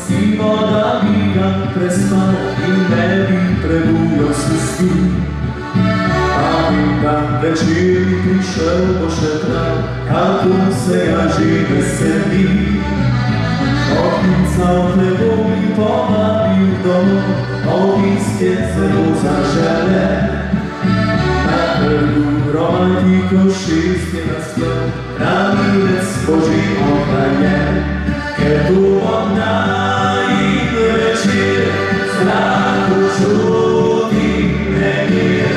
Si voda via prestano in nevi prebujosi svi. Pamiętam večer prišel pošetrao, kako se ja žive sebi. Opisał tebą i pobawił domov, opiskie zero zažele. Na trgu romantiko šistje na stol, pravilec Boží odaje. Keď tu odnájím večer, strachu čutý nevier,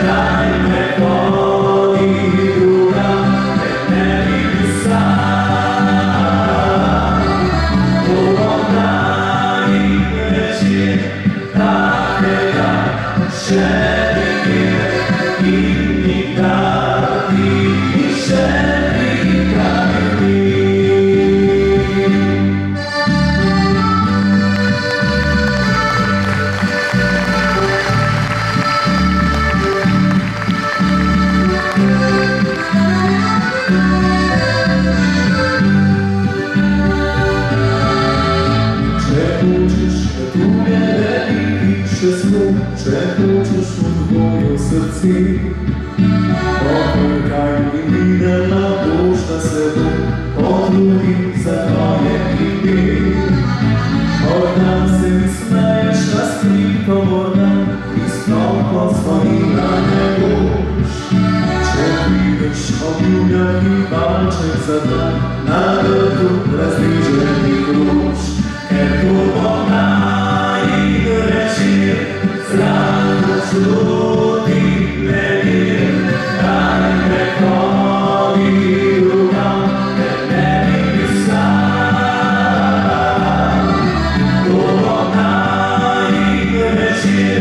dajme kody druhá, keď nevidí sám. Tu odnájím večer, také daj, všedy vier, iný karty, všedy karty. Przekroczysz w moim sercu, popękaj mi minę na dusz na sebu, odlubi za twoje kipy. Oddam se mi smejesz na skryto morda i stąd pozwolila nie burz. Cierpliwność, obiumiak i walczek za dwa, nawet tu raz bliżej mi klucz. Kiedy oddaję weczór, strachu čutý nevier, dajme kody rukám, keď nevidí sám. Tu odnájím večer,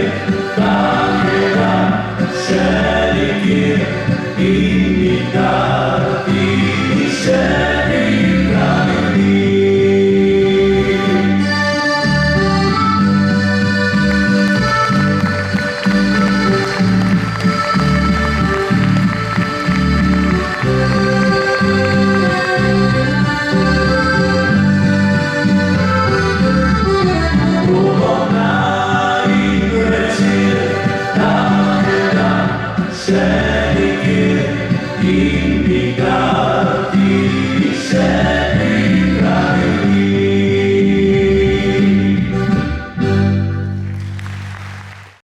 také dám, všedy kier, iný karty, všedy pravidlí. Všedy kier, iný karty.